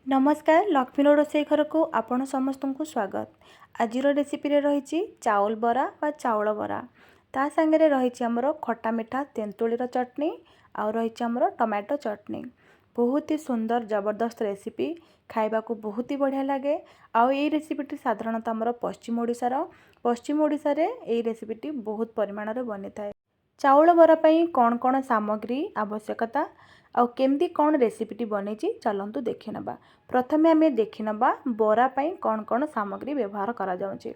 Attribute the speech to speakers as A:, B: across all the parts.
A: नमस्कार लक्ष्मी रोसई घर को आपण समस्त को स्वागत। आज रेसिपी रही चाउल बरा व चाउल बरा ता सांगे रही आमर खटा मिठा तेंतुलीर चटनी आउ रही आमर टमाटो चटनी। बहुत ही सुंदर जबरदस्त रेसिपी खाइबा को बहुत ही बढ़िया लगे। आउ ये रेसिपीटी साधारणतः आमर पश्चिम ओडिशा रे ये रेसिपीटी बहुत परिमाण रे बनी थाए। चाउल बरा पई कौन कौन सामग्री आवश्यकता आउ केमती कौन रेसिपीटी बनी चलतु देखी नबा। प्रथमे आम देखी नबा बरा पई कौन कौन सामग्री व्यवहार करा जाउची।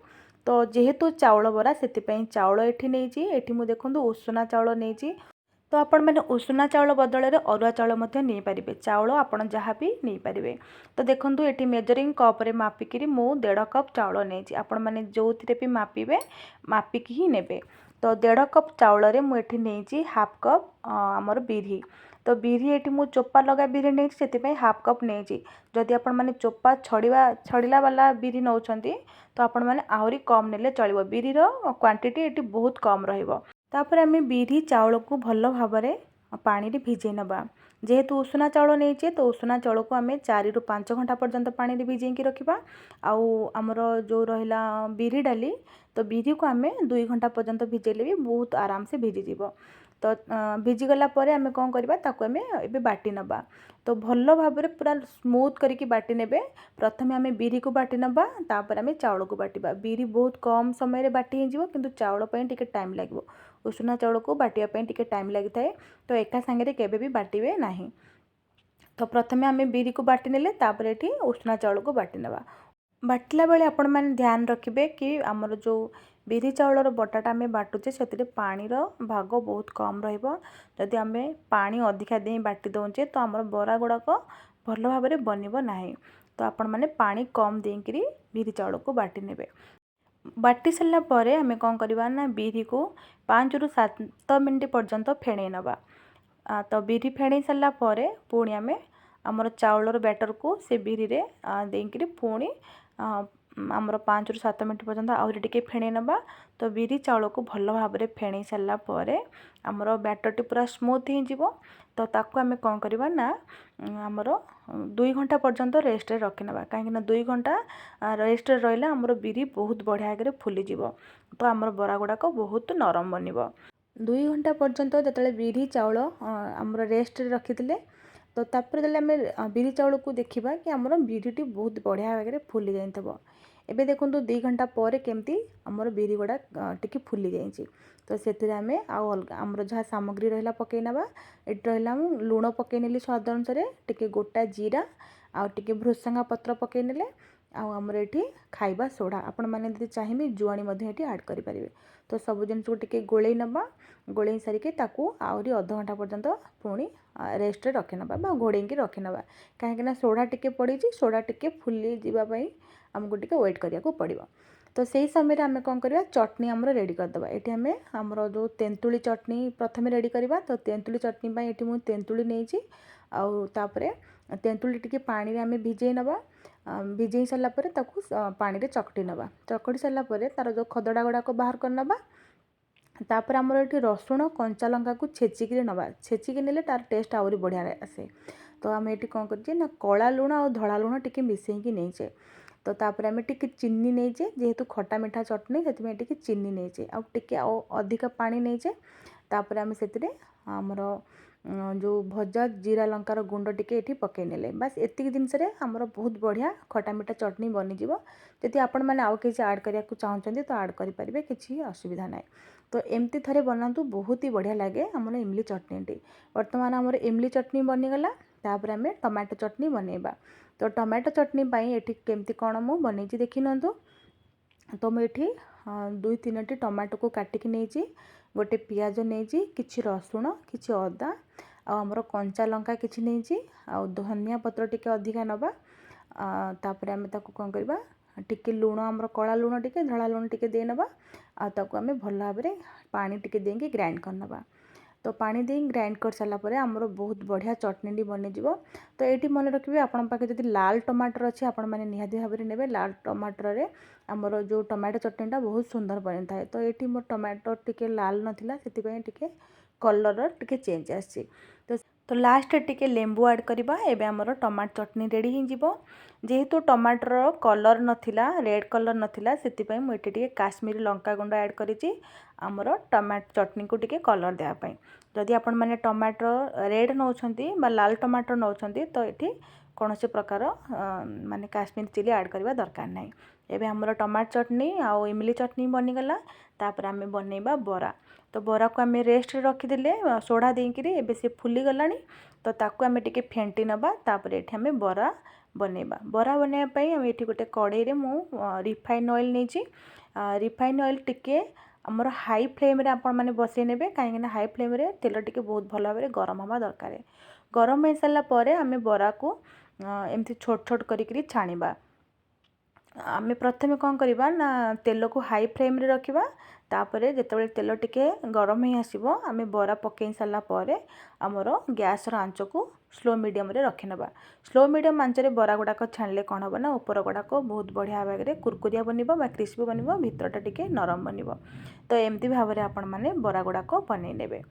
A: तो जेहेतु चाउल बरा से चाउल एठी नेइची, एठी मु देखंतु उषुना चाउल नेइची। तो आपण मैंने उषुना चाउल बदल में अरुआ चाउल मध्य नहीं पारे। चाउल आपण जहाँ भी नहीं पारे। तो देखंतु एठी मेजरिंग कप रे मापिकी मु 1.5 कप चाउल नेइची। आपण मैंने जो भी मापिबे मापिकी ही नेबे। तो 1.5 कप चाउल रे मु एठी नेइची हाफ कप आमर बिरी। तो बिरी एठी मु चोपा लगा बिरी नेइची सेति हाफ कप नेइची। जदि आपण माने चोपा छड़िला वाला बिरी नौछंती तो आपण माने आहुरी कम नेले चलिबो। बिरीर क्वांटिटी एठी बहुत कम रहिबो। तापर आमे बिरी चाउल को भल भाव में पानी रे भिजै नबा। जेहेतु उषुना चाउल नेइचे तो उषुना चाउल को आमे 4 रु 5 घंटा पर्यंत पानी रे भिजैकी रखिबा। आउ हमर जो रहिला बिरी डाली तो बिरी को आमे 2 घंटा पर्यंत भिजैले भी बहुत आराम से भिजी जीवो। तो भिजी गला परे आमे कोन करबा ताको आमे एबे बाटी नबा। तो भल भाव में पूरा स्मूथ करके बाटी नेबे। प्रथमे आमे बिरी को बाटी नबा, तापर आमे चाउल को बाटिबा। बिरी बहुत कम समय रे बाटी हे जिवो, किंतु चाउल पई टिके टाइम लागबो। उषुना चाउल को बाटिया पई टिके टाइम लागि थाए। तो एका संगे केबे भी बाटिबे नाही। तो प्रथमे आमे बिरी को बाटी नेले, तापर एठी उषुना चाउल को बाटी नबा। बाटिला बेले आपण माने ध्यान रखिबे कि हमर जो बिरी चाउलर बटाटा आमे बाटुचे सेतिरे पानी रो भाग बहुत कम रहिबो। जदि आमे पानी अधिका देई बाटी दोचे तो हमर बरा गुड़ाक भल भाव में बनिबो नाही। तो आपण माने पानी कम देइकरी बिरी चाउल को बाटी नेबे। बाटी सारा पर आम कौन करवा ना बिरी को 5 रु 7 मिनट पर्यंत फेणई नवा। तो बिरी फेणई सारा पर पुणी आम आमर चाउलर बैटर को से बिरी रे देइकरी पुणी आमर 5 रु 7 मिनट पर्यंत आउरी टिके फेणई नवा। तो बिरी चाउल को भल भाव में फेणई सारा पर आमर बैटरटी पूरा स्मूथ हो जिवो। तो ताको आम कौन करवा ना आमर 2 घंटा पर्यंत रेस्ट रे रखी नवा। कहीं 2 घंटा रेस्ट रे रहिला आमर बिरी बहुत बढ़िया आगे फुली जिवो। तो आमर बरा गुड़ाक बहुत नरम बनिबो। 2 घंटा पर्यंत जतले बिरी चाउल आमर रेस्ट रे रखिथिले तो तापर जले आम बिरी चाउल को देखिबा कि आमर बिरीटी बहुत बढ़िया आगे फुली जाइथबो। एबे देखंतु 2 घंटा पर केमती आमर बिरी गुड़ा टिके फुली जाइछि। तो से आमे आउ अलगा आमर जहाँ सामग्री रहिला पकई नबा। एट रहिला लुण पकई नेली स्वाद अनुसार, टिके गोटा जीरा आउ टिके भृसंगा पत्र पकई नेले। आउ आमर एठी खाइबा सोडा आपण माने यदि चाहिबे जुआणी मध्ये एठी ऐड करि परिबे। तो सब जिनिस को टिके गोळेई नबा। गोळेई सारिके ताकू आउरी आधा घंटा पर्यंत पुणी रेस्ट रे रखि नबा बा घोड़ेई रखि नबा। काहेकि सोडा टिके पड़ीची, सोडा टिके फुली जीवा पई हमको टिके वेट करिया को पड़िबो। तो सही समय आम कौन करवा चटनी आमर रेडी करदे। ये आम आमर जो तेंतुली चटनी प्रथम रेडी करवा। तो तेंतुली चटनी ये मुझे तेंतुली नहीं आउे तेंतुली टी पानी रे आम भिजई नवा। भिजई सारापर पानी रे चकटी नवा। चकटी सारापर तार जो खदड़ा गुड़ाक बाहर कर नवा। तापर आमर ये रसुण कंचा लंका को छेचिकी नवा। छेचिकी नेले तार टेस्ट आहुरी बढ़िया आसे। तो आम ये कौन कर कला लुण और धड़ा लुण टी मिसेकी नहींचे। तो तापर आम टिके चीनी नहींचे, जेहेतु खटा मिठा चटनी से चीनी नहींचे आउ टिके अधिक पानी नहींचे। तापर आम से आमर जो भजा जीरा लंकार गुंड टिके ये पकई नेले। बास एतिक जिनस आमर बहुत बढ़िया खटा मिठा चटनी बनीजी। जदि आपण मैंने आउ किसी ऐड करने को चाहते तो ऐड करेंगे, किसी असुविधा ना। तो एमती थे बनातु बहुत ही बढ़िया लगे आमर इमली चटनी। बर्तमान आमर इमली चटनी बनीगला। तापर आम टमाटो चटनी बनइबा। तो टमाटो चटनी ये केमती कौन मु बनी देखी नंतु। तो मुझे 2-3टी टमाटो को काटिकी नहीं, गोटे पियाज नहीं, किछि रसुण, किछि अदा आमर कंचा लंका किछि नहीं, आउ धनिया पत्र टिके अधिका नबा। तापर आम ताको कौन करबा टिके लुण आमर कला लुण टिके धड़ा लुण टिके दे नबा। आ ताको आम भल भाव में पानी टिके देंगे ग्राइंड कर नबा। तो पानी दे ग्राइंड कर सारा पर आमर बहुत बढ़िया चटनी बनीजिवो। तो ये मन रखिए आपण पाखे जब लाल टमाटर अच्छे आपण मैंने निहाती भाव में ने लाल टमाटर रे आमर जो टमाटो चटनीटा बहुत सुंदर बनी थाए। तो ये मोर टमाटो टिके लाल नाला से टिके कलर टिके चेंज आसी। तो तो लास्ट टिके लेंबू ऐड करवा एबे हमर टमाटो चटनी रेडी ही जीवो। जेहेतु टमाटर कलर नथिला रेड कलर नथिला सेति पई मु एटे टिके काश्मीरी लंका गुंड ऐड करिछि हमर टमाटो चटनी को टिके कलर देया पई। जदि आपण माने टमाटो रेड नौछंती बा लाल टमाटो नौछंती तो एठी कोनोसी प्रकार माने काश्मीरी चिली ऐड करबा दरकार नै। एबे हमर टमाटो चटनी आ इमली चटनी बनी गला। तापर आमे बनेबा बरा। तो बरा को आमे रेस्ट रखी देले सोडा देकिरी एबे से फुली गलानी। तो ताकू आमे टिके फेंटी नबा। तापर एठी आमे बरा बनेबा। बरा बनेबा पई आमे एठी गोटे कड़ाई रे मु रिफाइन ऑयल नेची। रिफाइन ऑयल टिके हमर हाई फ्लेम रे आपण माने बसै नेबे काहे ना हाई फ्लेम रे तेल टिके बहुत भलो भाबरे गरम हवा दरकार। गरम हे साला परे आमे बरा को एमथि छोट छोट करिकरी छाणीबा। आमे प्रथमे कौन करिबा ना तेल को हाई फ्लेम रे रखिबा। तापरे जेतेबेले तेल टिके गरम ही आसीबो आमे बरा पकेई साला परे हमर गैस रो आंच को स्लो मीडियम रे रखि नबा। स्लो मीडियम आंच रे बरा गुडा को छाणले कोन हबो ना ऊपर गुडा को बहुत बढ़िया भागरे कुरकुरिया बनिबो बा क्रिस्पी बनिबो भितरटा टिके नरम बनिबो। तो एमती भाबरे आपण माने बरा गुडा को बनै नेबे।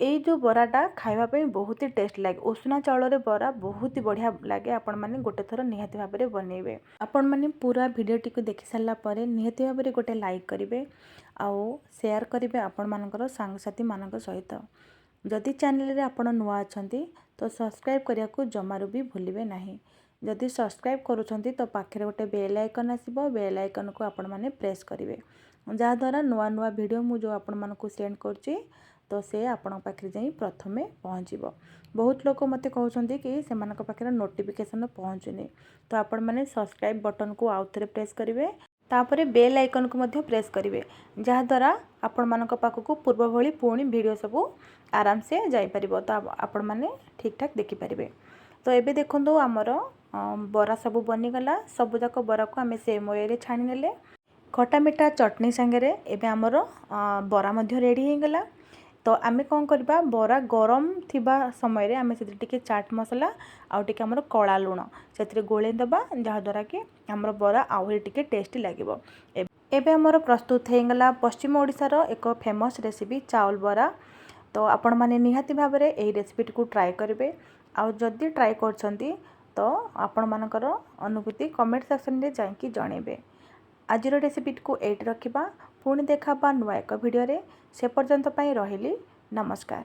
A: एई जो बराटा खाइबा पे बहुत ही टेस्ट लागे। उषुना चाउल रे बरा बहुत ही बढ़िया लागे। आपण माने गोटे थर निहाती भाबरे बनेबे। आपण माने पूरा वीडियो टिको देखि साला परे निहाती भाबरे गोटे लाइक करिवे आउ शेयर करिवे आपण मानकर सांगसाथी मानक सहित। जदि चैनल रे आपण नुआ अछंती तो सब्सक्राइब करिया को जमारू भी भूलिबे नाही। जदि सब्सक्राइब करूछंती तो पाखरे गोटे बेल आइकन आसीबो। बेल आइकन को आपण माने प्रेस करिवे जा द्वारा नुआ नुआ वीडियो मु जो आपण मानकु सेंड करची तो से आपण पाखरे जाई प्रथमे पहुँचीबो। बहुत लोक मते कहउछंती कि सेमानक पाखरे नोटिफिकेशन पहुँचुनी। तो आपण माने सब्सक्राइब बटन को आउ थरे प्रेस करिवे। तापरे बेल आइकन को मध्य प्रेस करिवे जहा द्वारा आपण मानक पाखकु पूर्व भली पुणी वीडियो सब आराम से जाई परिबो। तो आपण माने ठीक ठाक देखि परिबे। तो एबे देखंदो हमर बरा सब बनी गला। सब जाक बरा को आमे सेम वे रे छाणी नेले। खटा मिठा चटनी संगे एबे हमर बरा मध्य रेडी हो गला। तो आमे कौन करबा बरा गरम थिबा समय रे आमे सेति टिके चाट मसला आउ टिके हमर कळा लूण सेति गोळे दबा जहा द्वारा कि हमर बरा आउ टिके टेस्टी लागिबो। एबे हमर प्रस्तुत हे गला पश्चिम ओडिसा रो एक फेमस रेसिपी चावल बरा। तो आपण माने निहाती भाबरे एही रेसिपी को ट्राई करिवे। आउ जदी ट्राई करछंती तो आपण मानकर अनुभूति कमेंट सेक्शन रे जाई जणेबे। आजिर रेसिपी को एट रखिबा। पुणी देखा नुआ एक वीडियो रे। से पर्यंत पाई रहिली नमस्कार।